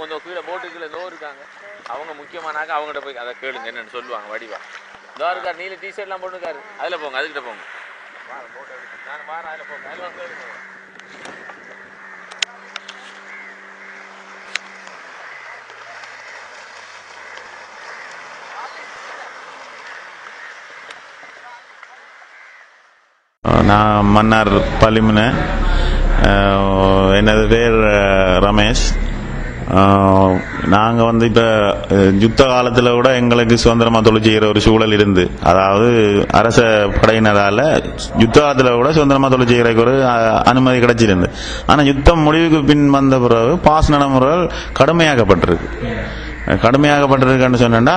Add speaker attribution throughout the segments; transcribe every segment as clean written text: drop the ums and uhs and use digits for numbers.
Speaker 1: கீழே போட்டுக்குள்ள நோ இருக்காங்க அவங்க முக்கியமானாக்க அவங்ககிட்ட போய் அதை கேளுங்க என்னன்னு சொல்லுவாங்க வடிவா. இதோ இருக்கார் நீல டிஷர்ட்லாம் போட்டுருக்காரு, அதில் போங்க, அதுக்கிட்ட போங்க. நான் வாரம் அதில் போங்க, அதில் கேளுங்க.
Speaker 2: நான் மன்னார் பள்ளிமுனை. எனது பேர் ரமேஷ். நாங்கள் இப்போ யுத்த காலத்தில் கூட எங்களுக்கு சுதந்திரமாக தொழில் செய்கிற ஒரு சூழல் இருந்து, அதாவது அரச படையினரால் யுத்த காலத்தில் கூட சுதந்திரமாக தொழில் செய்கிறதுக்கு ஒரு அனுமதி கிடைச்சிருந்து. ஆனால் யுத்தம் முடிவுக்கு பின் வந்த பிறகு பாஸ் நடைமுறைகள் கடுமையாகப்பட்டிருக்குன்னு சொன்னா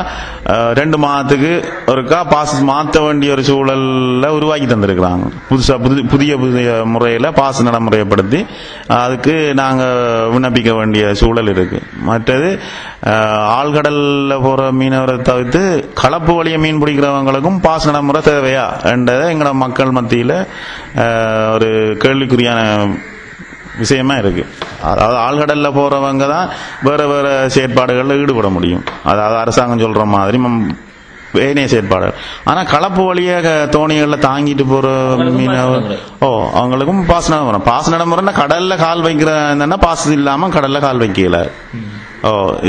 Speaker 2: 2 மாதத்துக்கு ஒருக்கா பாஸ் மாற்ற வேண்டிய ஒரு சூழல்ல உருவாக்கி தந்திருக்கிறாங்க. புதிய முறையில் பாஸ் நடைமுறைப்படுத்தி அதுக்கு நாங்கள் விண்ணப்பிக்க வேண்டிய சூழல் இருக்கு. மற்றது ஆழ்கடல்ல போற மீனவரை தவிர்த்து கலப்பு வழிய மீன் பிடிக்கிறவங்களுக்கும் பாஸ் நடைமுறை தேவையா என்றதை எங்களோட மக்கள் மத்தியில் ஒரு கேள்விக்குறியான விஷயமா இருக்கு. அதாவது ஆழ்கடல்ல போறவங்க தான் வேற வேற செயற்பாடுகளில் ஈடுபட முடியும், அதாவது அரசாங்கம் சொல்ற மாதிரி ஏனைய செயற்பாடுகள். ஆனா கலப்பு வழியாக தோணிகள்ல தாங்கிட்டு போற மீனவர் அவங்களுக்கும் பாஸ் நடைமுறை கடல்ல கால் வைக்கிற பாஸ் இல்லாம கடல்ல கால் வைக்கல.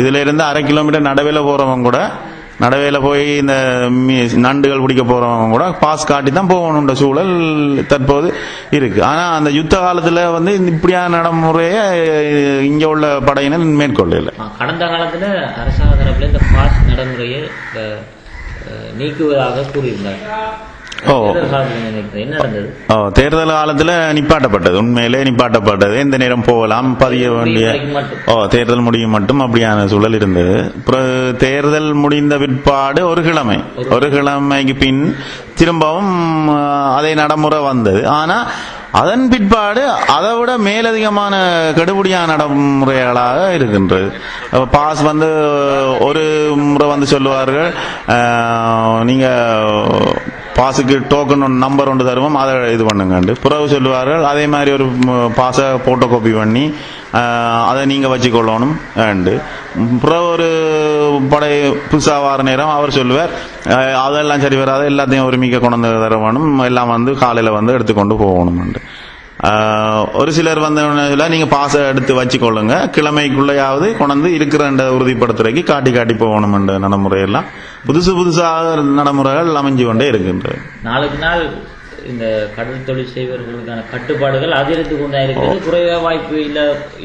Speaker 2: இதுல இருந்து 1/2 கிலோமீட்டர் நடுவேல போறவங்க கூட, நடுவேல போய் இந்த நண்டுகள் பிடிக்க போறவங்க கூட பாஸ் காட்டி தான் போகணுன்ற சூழல் தற்போது இருக்கு. ஆனா அந்த யுத்த காலத்துல இப்படியான நடைமுறைய இங்க உள்ள படையினர் மேற்கொள்ளல.
Speaker 3: கடந்த காலத்துல அரசாங்க தரப்புல இந்த பாஸ் நடைமுறையை நீக்குவதாக கூறியிருந்தார்.
Speaker 2: தேர்தல் காலத்துல நிப்பாட்டப்பட்டது, உண்மையிலே நிப்பாட்டப்பட்டது. எந்த நேரம் போகலாம், பதிய வேண்டிய தேர்தல் முடியும் மட்டும் அப்படியான சூழல் இருந்தது. தேர்தல் முடிந்த பிற்பாடு ஒரு கிழமைக்கு பின் திரும்பவும் அதே நடைமுறை வந்தது. ஆனா அதன் பிற்பாடு அதை விட மேலதிகமான கடுபடியான நடைமுறைகளாக இருக்கின்றது. பாஸ் ஒரு முறை சொல்லுவார்கள், நீங்க பாஸுக்கு டோக்கன் நம்பர் ஒன்று தருவோம், அதை இது பண்ணுங்க. பிறகு சொல்லுவார்கள் அதே மாதிரி ஒரு பாஸை போட்டோ காப்பி பண்ணி அதை நீங்க வச்சுக்கொள்ளணும். பிறகு ஒரு படை புதுசாக வார நேரம் அவர் சொல்லுவார், அதெல்லாம் சரி வராது, எல்லாத்தையும் ஒருமிக்க கொண்டு தர வேணும், எல்லாம் காலையில் எடுத்துக்கொண்டு போகணும். ஒரு சிலர் நீங்க பாச எடுத்து வச்சுக்கொள்ளுங்க, கிழமைக்குள்ளையாவது கொண்டு இருக்கிற உறுதிப்படுத்துறதுக்கு காட்டி போகணும் என்ற நடைமுறையெல்லாம் புதுசாக நடைமுறைகள் அமைஞ்சு கொண்டே இருக்கின்றது.
Speaker 3: நாளுக்கு நாள் இந்த கடல் தொழில் செய்வர்களுக்கான கட்டுப்பாடுகள் அதிகரித்து கொண்டா இருக்கிறது. குறைய வாய்ப்பு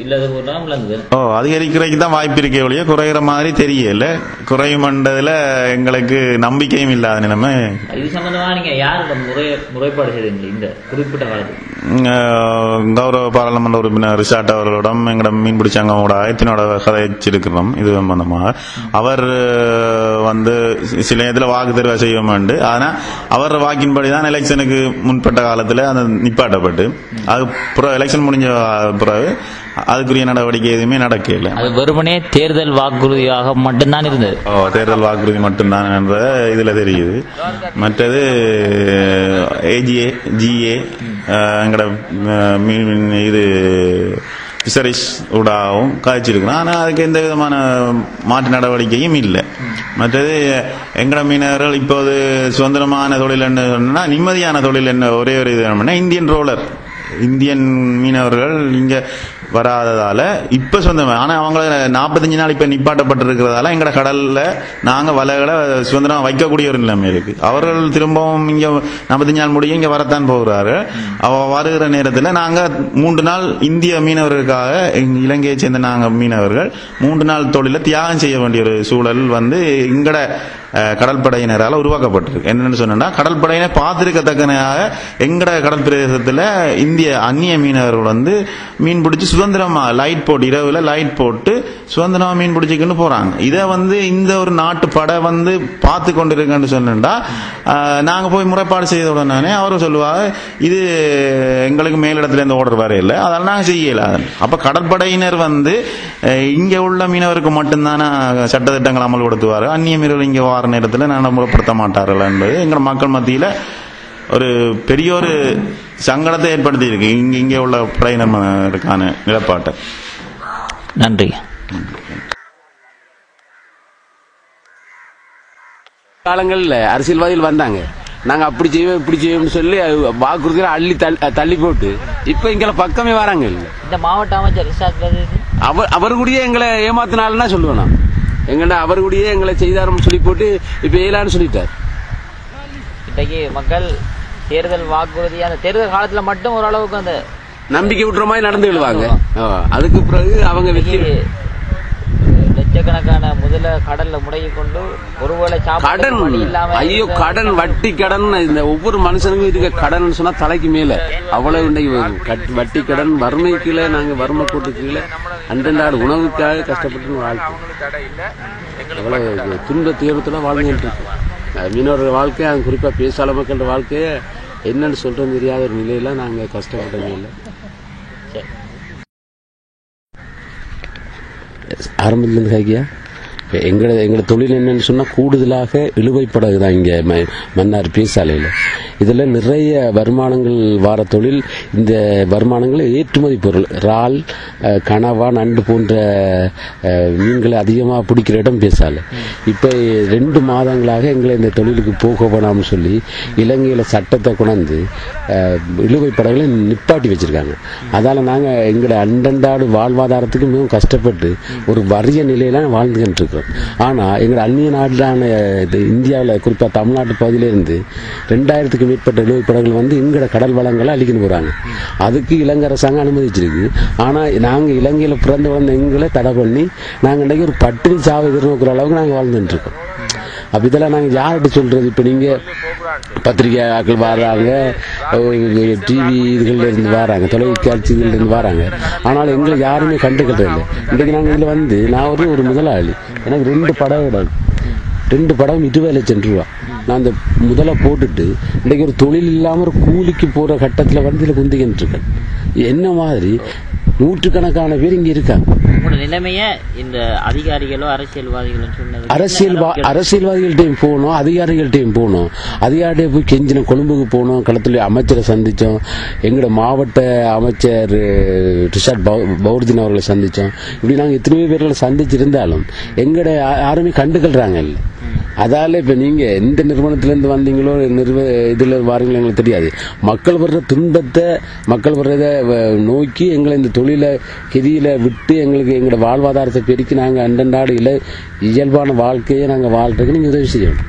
Speaker 3: இல்லாத விளங்குது.
Speaker 2: அதிகரிக்கிறதுக்கு தான் வாய்ப்பு இருக்கே ஒழிய குறைகிற மாதிரி தெரியல. குறையும் என்றதுல எங்களுக்கு நம்பிக்கையும் இல்லாத நிலைமை.
Speaker 3: இது சம்பந்தமா நீங்க யாரிடம் முறைப்பாடு செய்தீங்க இந்த குறிப்பிட்ட காலத்தில்?
Speaker 2: கௌரவ பாராளுமன்ற உறுப்பினர் ரிஷாட் அவர்களிடம், எங்களோட மீன்பிடிச்சாங்கோட ஆயத்தினோட கதைச்சிருக்கிறோம். இது சம்பந்தமாக அவர் சில இதுல வாக்கு தெரிவா செய்வோம். ஆனா அவர் வாக்கின்படிதான் எலெக்ஷனுக்கு முன்பட்ட காலத்துல அந்த நிப்பாட்டப்பட்டு அது எலெக்ஷன் முடிஞ்ச பிறகு அதுக்குரிய நடவடிக்கை எதுவுமே நடக்கல.
Speaker 3: அது வெறுமனே தேர்தல் வாக்குறுதியாக மட்டும்தான் இருந்தது.
Speaker 2: தேர்தல் வாக்குறுதி மட்டும்தான் என்ற இதுல தெரியுது. மற்றது ஏஜிஏ ஜிஏ எங்கட இது பிஷரிஸ் ஊடாகவும் காய்ச்சிருக்கிறோம். ஆனால் அதுக்கு எந்த விதமான மாற்று நடவடிக்கையும் இல்லை. மற்றது எங்கட மீனவர்கள் இப்போது சுதந்திரமான தொழில் என்ன சொன்னா, நிம்மதியான தொழில் என்ன ஒரே ஒரு இது என்ன, இந்தியன் மீனவர்கள் இங்க வராததால இப்ப சொந்தமா, ஆனா அவங்க 45 நாள் இப்ப நிப்பாட்டப்பட்டிருக்கிறதால எங்கட கடல்ல நாங்க வலைகளை சுதந்திரம் வைக்கக்கூடிய ஒரு நிலைமை இருக்கு. அவர்கள் திரும்பவும் இங்க 45 நாள் முடிய இங்க வரத்தான் போகிறாரு. வருகிற நேரத்தில் நாங்க 3 நாள் இந்திய மீனவர்களுக்காக இலங்கையை சேர்ந்த நாங்க மீனவர்கள் 3 நாள் தொழில தியாகம் செய்ய வேண்டிய ஒரு சூழல் எங்கட கடற்படையினரால் உருவாக்கப்பட்டிருக்கு. என்னன்னு சொன்னா, கடற்படையினை பார்த்திருக்கத்தக்கனையாக எங்கட கடல் பிரதேசத்துல இந்திய அந்நிய மீனவர்கள் மீன் பிடிச்சு சுதந்திரமா லைட் போட்டு, இரவுல லைட் போட்டு சுதந்திரமா மீன் பிடிச்சிக்கின்னு போறாங்க. இதை இந்த ஒரு நாட்டு படை பார்த்து கொண்டிருக்கன்னு சொன்னா, நாங்க போய் முறைப்பாடு செய்த உடனே அவரும் சொல்லுவாங்க, இது எங்களுக்கு மேலிடத்துல இருந்து ஆர்டர் வர இல்லை, அதனால நாங்க செய்யல. அப்ப கடற்படையினர் இங்க உள்ள மீனவருக்கு மட்டும்தான சட்டத்திட்டங்கள் அமல்படுத்துவாரு, அந்நிய மீனவர்கள் இங்க வார நேரத்தில் நடைமுறைப்படுத்த மாட்டார்கள் என்பது எங்கள் மக்கள் மத்தியில ஒரு பெரிய ஒரு சங்கடத்தை ஏற்படுத்தி இருக்கு இங்கே உள்ள படையினருக்கான நிலப்பாட்டை.
Speaker 3: நன்றி.
Speaker 4: காலங்களில் அரசியல்வாதிகள் வந்தாங்க, நாங்க அப்படி செய்வோம் இப்படி செய்வோம்னு சொல்லி வாக்குறுதிகளை அள்ளி தள்ளி போட்டு இப்ப எங்களை பக்கமே வராங்க.
Speaker 3: இந்த மாவட்ட அமைச்சர் ரிஷாத் பதியுதீன்
Speaker 4: அவர் கூடயே எங்களை ஏமாத்தினாலுன்னா சொல்லுவேன் நான். எங்கள்ட அவர் கூடயே எங்களை செய்தாருன்னு சொல்லி போட்டு இப்ப ஏலான்னு சொல்லிட்டார்.
Speaker 3: இன்றைக்கு மக்கள் தேர்தல் வாக்குறுதி அந்த தேர்தல் காலத்துல மட்டும் ஓரளவுக்கு அந்த
Speaker 4: நம்பிக்கை விட்டுற மாதிரி நடந்து விடுவாங்க. அதுக்கு பிறகு அவங்க வெற்றி
Speaker 3: லட்சக்கணக்கான முதல கடல்ல முடங்கி கொண்டு ஒருவேளை
Speaker 4: கடன், ஐயோ கடன், வட்டி கடன், இந்த ஒவ்வொரு மனுஷனுக்கும் இதுக்கு கடன் சொன்னா தலைக்கு மேல அவ்வளவு வட்டி கடன், வறுமை கீழே நாங்க வறுமை கூட்டு கீழே அன்றாட உணவுக்காக கஷ்டப்பட்டு வாழ்க்கை அவ்வளவு துன்ப தீவிரத்துல வாழ்ந்துட்டு இருக்கோம். மீனவர்கள் வாழ்க்கை, அது குறிப்பா பேசால மக்களோட வாழ்க்கைய என்னன்னு சொல்றது தெரியாத ஒரு நிலையில நாங்க கஷ்டப்பட்ட நிலையில ஆரம்பத்திலிருந்து காய்க்கியா எங்களோட தொழில் என்னன்னு சொன்னா கூடுதலாக இழுவை படகு தான் இங்க மன்னார் பேசாலையில். இதுல நிறைய வருமானங்கள் வார தொழில். இந்த வருமானங்கள் ஏற்றுமதி பொருள், இறால், கனவா, நண்டு போன்ற மீன்களை அதிகமாக பிடிக்கிற இடம் பேசாலை. இப்ப 2 மாதங்களாக எங்களை இந்த தொழிலுக்கு போக வேணாம்னு சொல்லி இலங்கையில சட்டத்தை கொண்டு இழுவை படகுகளை நிப்பாட்டி வச்சிருக்காங்க. அதால நாங்க எங்களோட அண்டண்டாடு வாழ்வாதாரத்துக்கு மிகவும் கஷ்டப்பட்டு ஒரு வறிய நிலையில வாழ்ந்துகிட்டு இருக்கோம். ஆனா எங்க அந்நிய நாடான இந்தியாவில் குறிப்பா தமிழ்நாட்டு பகுதியிலிருந்து 2000க்கு மேற்பட்ட இழுவை படகுகள் வந்து எங்கட கடல் வளங்களை அழிக்கணும் போறாங்க. அதுக்கு இலங்கை அரசாங்கம் அனுமதிச்சிருக்கு. ஆனா நாங்க இலங்கையில பிறந்து வளர்ந்த எங்களை தடை பண்ணி நாங்க இன்றைக்கு ஒரு பட்டினி சாவை எதிர்நோக்கிற அளவுக்கு நாங்க வாழ்ந்துட்டு இருக்கோம். அப்ப இதெல்லாம் நாங்க யார்கிட்ட சொல்றது? இப்ப நீங்க பத்திரிகையாக்கள் வராங்க, டிவி இதுகள்ல இருந்து வராங்க, தொலைக்காட்சிகள்ல இருந்து வராங்க, ஆனாலும் எங்களை யாருமே கண்டுக்கிறது இல்லை. இன்றைக்கு நாங்க இதுல வந்து நான் ஒரு முதலாளி, எனக்கு 2 படம் 2 படம் 20 லட்சம் ரூபா நான் அந்த முதல்ல போட்டுட்டு இன்றைக்கு ஒரு தொழில் இல்லாம ஒரு கூலிக்கு போற கட்டத்துல வந்து இதுல குந்திக்கிட்டு இருக்கேன். என்ன மாதிரி நூற்றுக்கணக்கான பேர் இங்க இருக்காங்க.
Speaker 3: நிலைமைய இந்த அதிகாரிகளோ அரசியல்வாதிகளும் சொன்னது,
Speaker 4: அரசியல்வாதிகள்டையும் போனோம், அதிகாரிகள்டையும் போனோம். அதிகாரிகிட்ட போய் கெஞ்சின, கொழும்புக்கு போனோம், களத்துல அமைச்சரை சந்திச்சோம், எங்களோட மாவட்ட அமைச்சர் ரிஷாத் பதியுதீன் அவர்களை சந்திச்சோம். இப்படி நாங்க எத்தனையோ பேர்களை சந்திச்சிருந்தாலும் எங்கட யாருமே கண்டுகொள்றாங்க இல்லை. அதால இப்ப நீங்க எந்த நிறுவனத்திலிருந்து வந்தீங்களோ இதுல வாரீங்களோ எங்களுக்கு தெரியாது. மக்கள் வர்ற துன்பத்தை, மக்கள் வர்றத நோக்கி எங்களை இந்த தொழில கெதியில விட்டு எங்களுக்கு எங்களோட வாழ்வாதாரத்தை பெருக்கி நாங்க அண்டண்டாடு இயல்பான வாழ்க்கையை நாங்க வாழ்றதுக்கு நீங்க உதவி செய்யணும்.